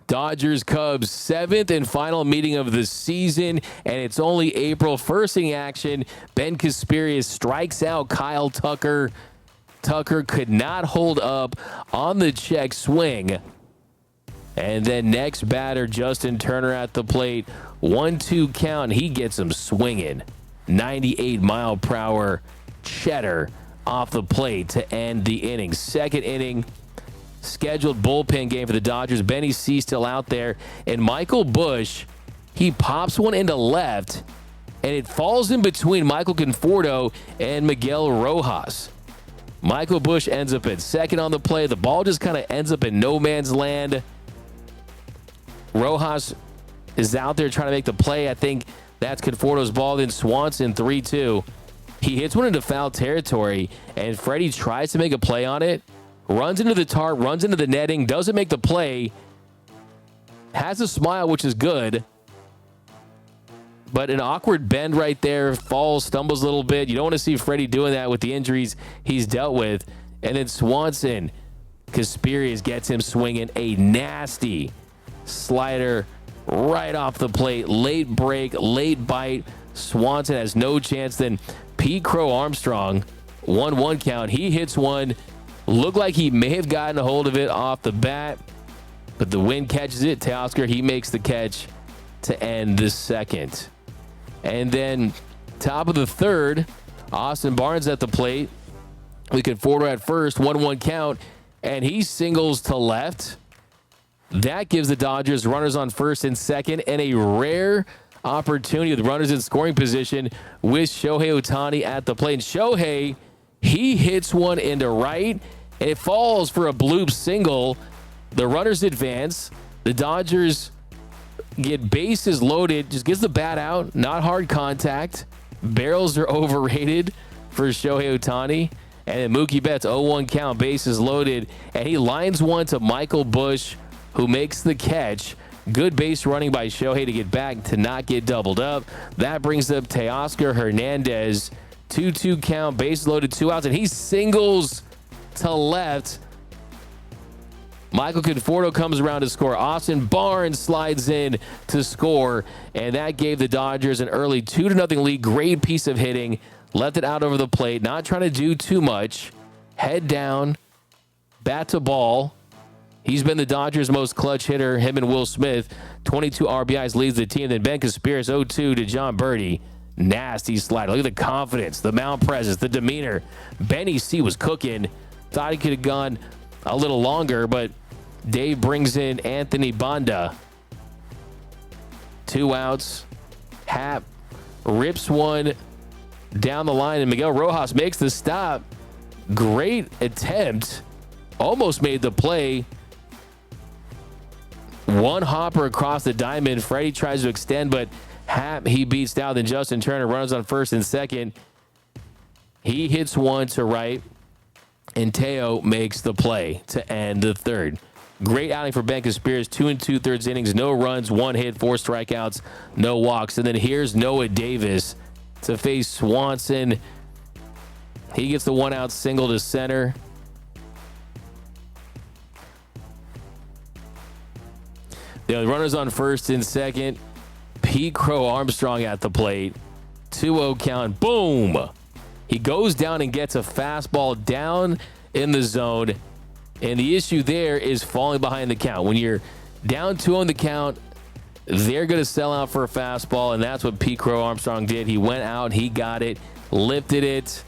Dodgers-Cubs 7th and final meeting of the season, and it's only April. First inning action, Ben Casparius strikes out Kyle Tucker. Tucker could not hold up on the check swing. And then next batter, Justin Turner at the plate. 1-2 count. He gets him swinging. 98-mile-per-hour cheddar off the plate to end the inning. Second inning, scheduled bullpen game for the Dodgers. Benny C still out there. And Michael Busch, he pops one into left, and it falls in between Michael Conforto and Miguel Rojas. Michael Busch ends up at second on the play. The ball just kind of ends up in no man's land. Rojas is out there trying to make the play. I think that's Conforto's ball. Then Swanson, 3-2. He hits one into foul territory, and Freddie tries to make a play on it. Runs into the tarp, runs into the netting, doesn't make the play. Has a smile, which is good. But an awkward bend right there. Falls, stumbles a little bit. You don't want to see Freddie doing that with the injuries he's dealt with. And then Swanson, Casparius gets him swinging a nasty slider right off the plate. Late break, late bite. Swanson has no chance. Then Pete Crow Armstrong, 1-1 count. He hits one. Looked like he may have gotten a hold of it off the bat, but the wind catches it. Teoscar, he makes the catch to end the second. And then top of the third, Austin Barnes at the plate. We can forward at first, 1-1 count, and he singles to left. That gives the Dodgers runners on first and second, and a rare opportunity with runners in scoring position with Shohei Ohtani at the plate. And Shohei, he hits one into right, and it falls for a bloop single. The runners advance. The Dodgers get bases loaded, just gets the bat out, not hard contact. Barrels are overrated for Shohei Ohtani. And then Mookie Betts, 0-1 count, bases loaded, and he lines one to Michael Busch, who makes the catch. Good base running by Shohei to get back, to not get doubled up. That brings up Teoscar Hernandez. 2-2 count, base loaded, 2 outs, and he singles to left. Michael Conforto comes around to score. Austin Barnes slides in to score, and that gave the Dodgers an early 2-0 lead. Great piece of hitting. Left it out over the plate, not trying to do too much. Head down, bat to ball. He's been the Dodgers' most clutch hitter, him and Will Smith. 22 RBIs leads the team. Then Ben Casparius, 0-2 to John Birdie. Nasty slider. Look at the confidence, the mound presence, the demeanor. Benny C was cooking. Thought he could have gone a little longer, but Dave brings in Anthony Banda. 2 outs. Hap rips one down the line, and Miguel Rojas makes the stop. Great attempt. Almost made the play. One hopper across the diamond. Freddie tries to extend, but Hap, he beats down. Then Justin Turner runs on first and second. He hits one to right, and Teo makes the play to end the third. Great outing for Ben Casparius. 2 2/3 innings, no runs, 1 hit, 4 strikeouts, no walks. And then here's Noah Davis to face Swanson. He gets the 1-out single to center. The runners on first and second. Pete Crow Armstrong at the plate. 2-0 count. Boom! He goes down and gets a fastball down in the zone. And the issue there is falling behind the count. When you're down 2 on the count, they're going to sell out for a fastball, and that's what Pete Crow Armstrong did. He went out, he got it, lifted it.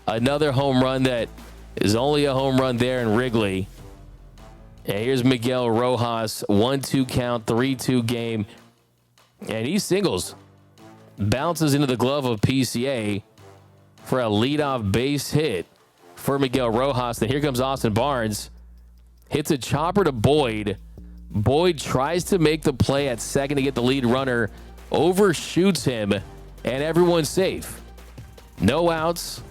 Another home run that is only a home run there in Wrigley. And here's Miguel Rojas, 1-2 count, 3-2 game. And he singles. Bounces into the glove of PCA for a leadoff base hit for Miguel Rojas. Then here comes Austin Barnes. Hits a chopper to Boyd. Boyd tries to make the play at second to get the lead runner. Overshoots him, and everyone's safe. No outs.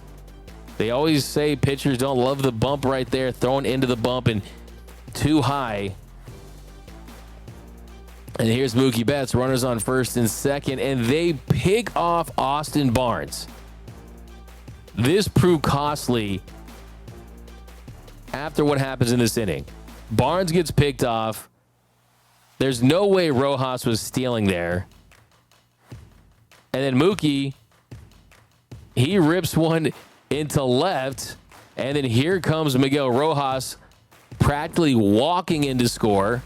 They always say pitchers don't love the bump right there. Thrown into the bump and too high. And here's Mookie Betts, runners on first and second, and they pick off Austin Barnes. This proved costly after what happens in this inning. Barnes gets picked off. There's no way Rojas was stealing there. And then Mookie, he rips one into left. And then here comes Miguel Rojas practically walking in to score.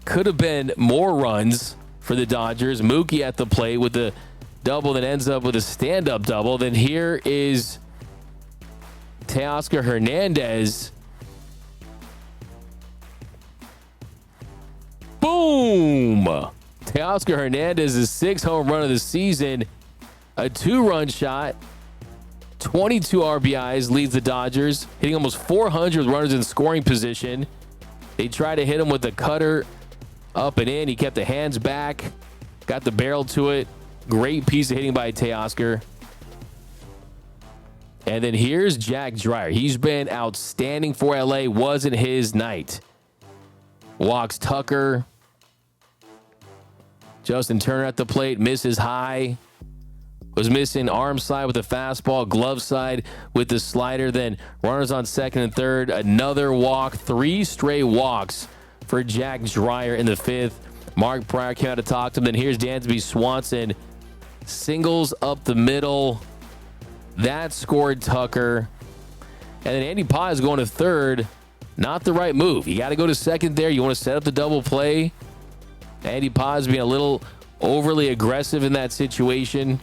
Could have been more runs for the Dodgers. Mookie at the plate with the double that ends up with a stand-up double. Then here is Teoscar Hernandez. Boom! Teoscar Hernandez's 6th home run of the season. A 2-run shot. 22 RBIs, leads the Dodgers, hitting almost 400 with runners in scoring position. They try to hit him with the cutter up and in. He kept the hands back, got the barrel to it. Great piece of hitting by Teoscar. And then here's Jack Dreyer. He's been outstanding for LA. Wasn't his night. Walks Tucker. Justin Turner at the plate, misses high. Was missing arm side with the fastball, glove side with the slider. Then runners on second and third. Another walk. 3 straight walks for Jack Dreyer in the 5th. Mark Pryor came out to talk to him. Then here's Dansby Swanson. Singles up the middle. That scored Tucker. And then Andy Paz going to third. Not the right move. You got to go to second there. You want to set up the double play. Andy Paz being a little overly aggressive in that situation.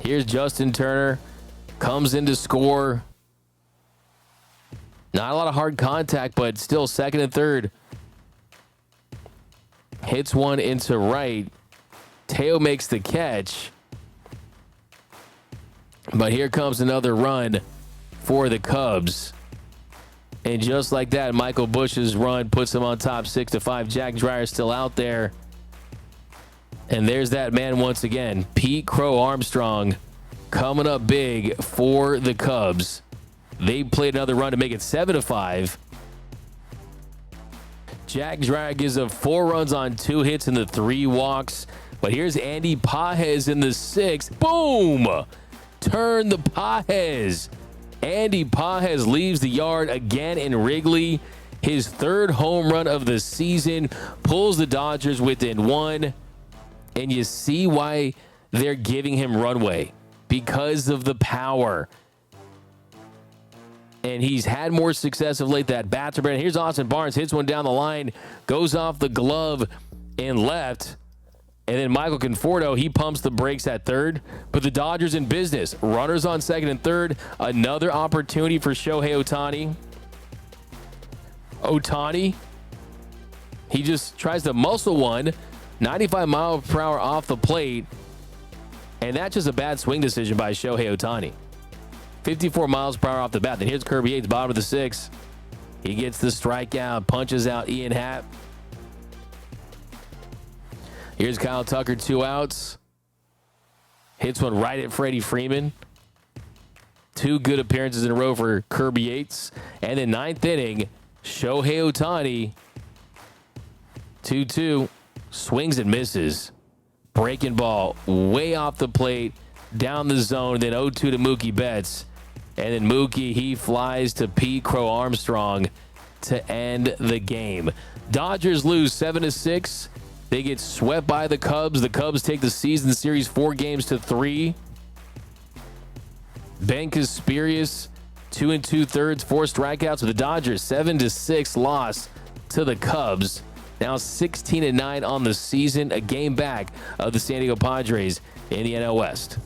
Here's Justin Turner. Comes in to score. Not a lot of hard contact, but still second and third. Hits one into right. Teo makes the catch. But here comes another run for the Cubs. And just like that, Michael Busch's run puts him on top 6-5. Jack Dreyer still out there. And there's that man once again, Pete Crow Armstrong, coming up big for the Cubs. They played another run to make it 7-5. Jack Dreyer gives up 4 runs on 2 hits and the 3 walks. But here's Andy Pages in the 6th. Boom! Turn the Pages. Andy Pages leaves the yard again in Wrigley. His 3rd home run of the season. Pulls the Dodgers within 1. And you see why they're giving him runway. Because of the power. And he's had more success of late. That bats are better. Here's Austin Barnes. Hits one down the line. Goes off the glove and left. And then Michael Conforto, he pumps the brakes at third. But the Dodgers in business. Runners on second and third. Another opportunity for Shohei Ohtani. Ohtani. He just tries to muscle one. 95 miles per hour off the plate. And that's just a bad swing decision by Shohei Ohtani. 54 miles per hour off the bat. Then here's Kirby Yates, bottom of the 6th. He gets the strikeout, punches out Ian Happ. Here's Kyle Tucker, 2 outs. Hits one right at Freddie Freeman. 2 good appearances in a row for Kirby Yates. And then 9th inning, Shohei Ohtani, 2-2. Swings and misses. Breaking ball way off the plate, down the zone, then 0-2 to Mookie Betts. And then Mookie, he flies to Pete Crow Armstrong to end the game. Dodgers lose 7-6. They get swept by the Cubs. The Cubs take the season series 4-3. Ben Casparius, 2 2/3, 4 strikeouts with the Dodgers. 7-6 loss to the Cubs. Now 16-9 on the season, a game back of the San Diego Padres in the NL West.